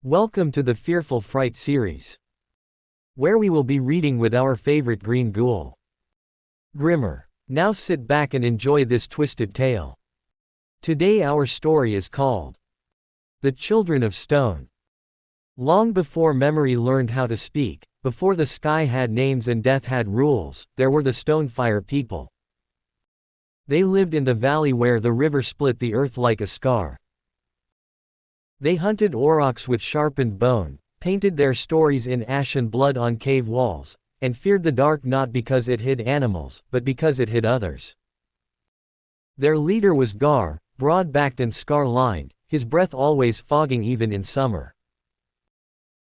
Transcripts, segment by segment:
Welcome to the Fearful Fright series, where we will be reading with our favorite green ghoul, Grimmer. Now sit back and enjoy this twisted tale. Today our story is called The Children of Stone. Long before memory learned how to speak, before the sky had names and death had rules, there were the Stonefire people. They lived in the valley where the river split the earth like a scar. They hunted aurochs with sharpened bone, painted their stories in ash and blood on cave walls, and feared the dark not because it hid animals, but because it hid others. Their leader was Gar, broad-backed and scar-lined, his breath always fogging even in summer.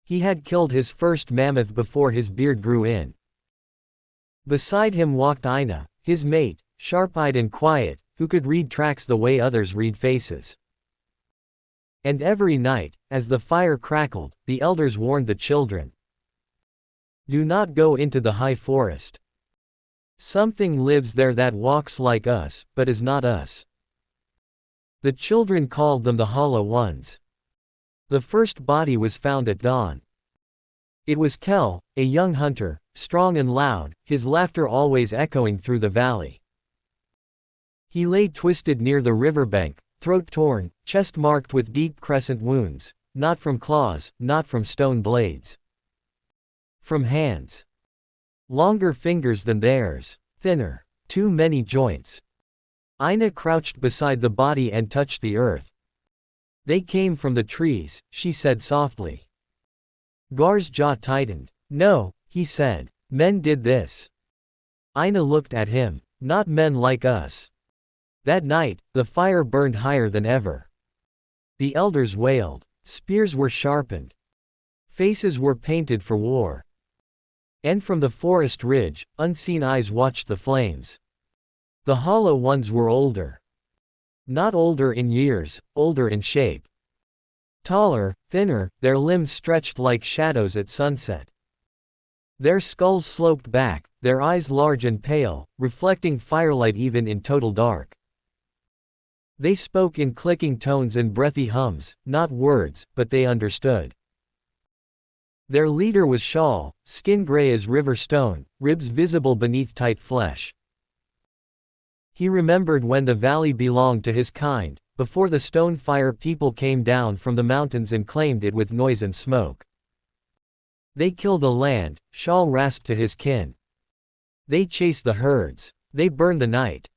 He had killed his first mammoth before his beard grew in. Beside him walked Ina, his mate, sharp-eyed and quiet, who could read tracks the way others read faces. And every night, as the fire crackled, the elders warned the children. Do not go into the high forest. Something lives there that walks like us, but is not us. The children called them the Hollow Ones. The first body was found at dawn. It was Kel, a young hunter, strong and loud, his laughter always echoing through the valley. He lay twisted near the riverbank, throat torn, chest marked with deep crescent wounds, not from claws, not from stone blades. From hands. Longer fingers than theirs, thinner, too many joints. Ina crouched beside the body and touched the earth. They came from the trees, she said softly. Gar's jaw tightened. No, he said. Men did this. Ina looked at him. Not men like us. That night, the fire burned higher than ever. The elders wailed. Spears were sharpened. Faces were painted for war. And from the forest ridge, unseen eyes watched the flames. The Hollow Ones were older. Not older in years, older in shape. Taller, thinner, their limbs stretched like shadows at sunset. Their skulls sloped back, their eyes large and pale, reflecting firelight even in total dark. They spoke in clicking tones and breathy hums, not words, but they understood. Their leader was Shawl, skin gray as river stone, ribs visible beneath tight flesh. He remembered when the valley belonged to his kind, before the Stonefire people came down from the mountains and claimed it with noise and smoke. They killed the land, Shawl rasped to his kin. They chased the herds. They burned the night.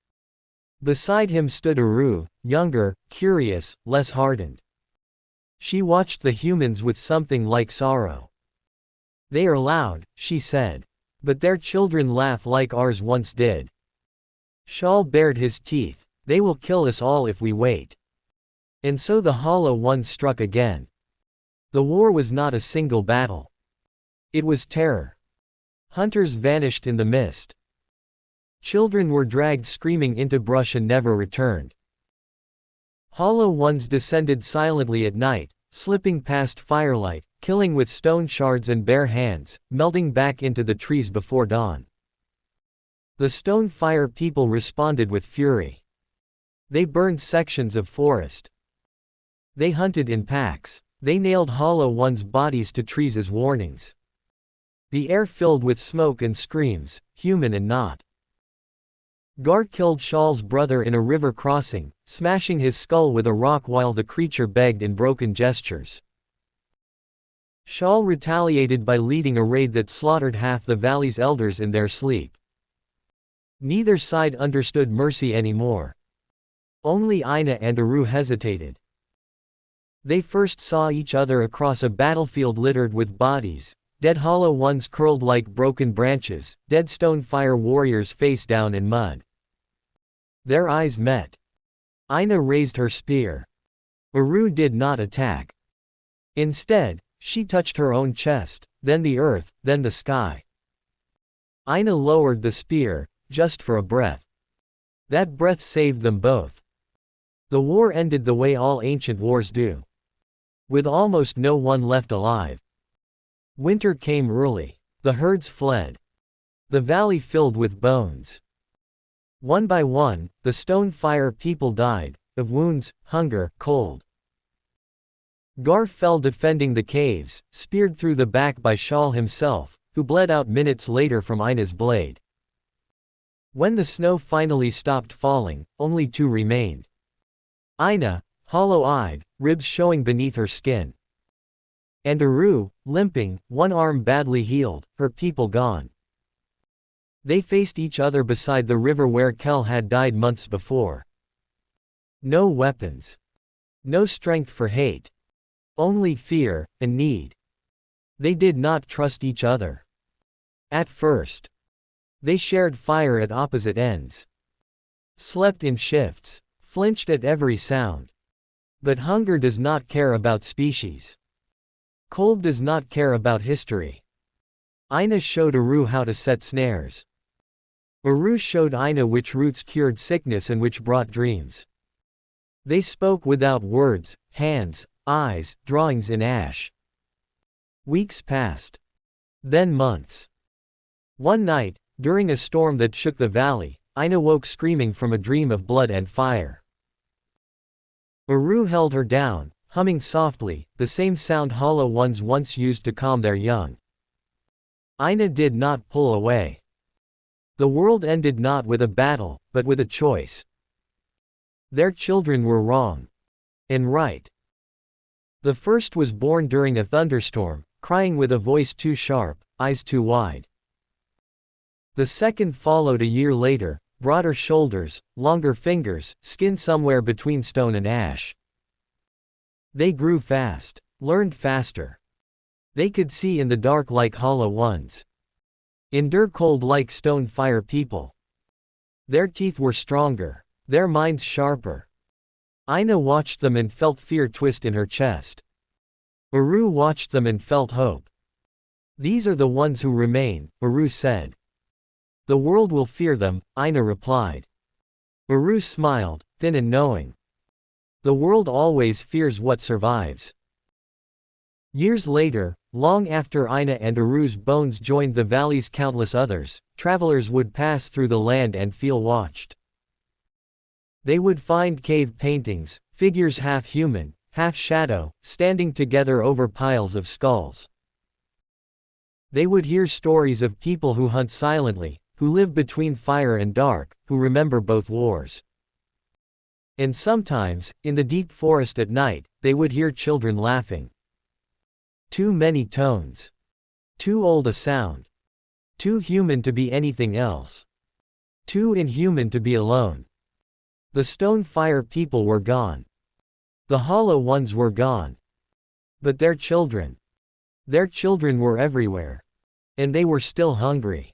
Beside him stood Aru, younger, curious, less hardened. She watched the humans with something like sorrow. They are loud, she said. But their children laugh like ours once did. Shawl bared his teeth. They will kill us all if we wait. And so the Hollow Ones struck again. The war was not a single battle. It was terror. Hunters vanished in the mist. Children were dragged screaming into brush and never returned. Hollow Ones descended silently at night, slipping past firelight, killing with stone shards and bare hands, melting back into the trees before dawn. The Stonefire people responded with fury. They burned sections of forest. They hunted in packs. They nailed Hollow Ones' bodies to trees as warnings. The air filled with smoke and screams, human and not. Gar killed Shawl's brother in a river crossing, smashing his skull with a rock while the creature begged in broken gestures. Shawl retaliated by leading a raid that slaughtered half the valley's elders in their sleep. Neither side understood mercy anymore. Only Ina and Aru hesitated. They first saw each other across a battlefield littered with bodies, dead Hollow Ones curled like broken branches, dead Stonefire warriors face down in mud. Their eyes met. Ina raised her spear. Aru did not attack. Instead, she touched her own chest, then the earth, then the sky. Ina lowered the spear, just for a breath. That breath saved them both. The war ended the way all ancient wars do. With almost no one left alive. Winter came early. The herds fled. The valley filled with bones. One by one, the Stonefire people died, of wounds, hunger, cold. Gar fell defending the caves, speared through the back by Shal himself, who bled out minutes later from Ina's blade. When the snow finally stopped falling, only two remained. Ina, hollow-eyed, ribs showing beneath her skin. And Aru, limping, one arm badly healed, her people gone. They faced each other beside the river where Kel had died months before. No weapons. No strength for hate. Only fear and need. They did not trust each other. At first. They shared fire at opposite ends. Slept in shifts. Flinched at every sound. But hunger does not care about species. Cold does not care about history. Ina showed Aru how to set snares. Aru showed Ina which roots cured sickness and which brought dreams. They spoke without words, hands, eyes, drawings in ash. Weeks passed. Then months. One night, during a storm that shook the valley, Ina woke screaming from a dream of blood and fire. Aru held her down, humming softly, the same sound hollow ones once used to calm their young. Ina did not pull away. The world ended not with a battle, but with a choice. Their children were wrong. And right. The first was born during a thunderstorm, crying with a voice too sharp, eyes too wide. The second followed a year later, broader shoulders, longer fingers, skin somewhere between stone and ash. They grew fast, learned faster. They could see in the dark like hollow ones. Endure cold like stone fire people. Their teeth were stronger, their minds sharper. Ina watched them and felt fear twist in her chest. Aru watched them and felt hope. These are the ones who remain, Aru said. The world will fear them, Ina replied. Aru smiled, thin and knowing. The world always fears what survives. Years later, long after Ina and Aru's bones joined the valley's countless others, travelers would pass through the land and feel watched. They would find cave paintings, figures half human, half shadow, standing together over piles of skulls. They would hear stories of people who hunt silently, who live between fire and dark, who remember both wars. And sometimes, in the deep forest at night, they would hear children laughing. Too many tones. Too old a sound. Too human to be anything else. Too inhuman to be alone. The stone fire people were gone. The hollow ones were gone. But their children were everywhere. And they were still hungry.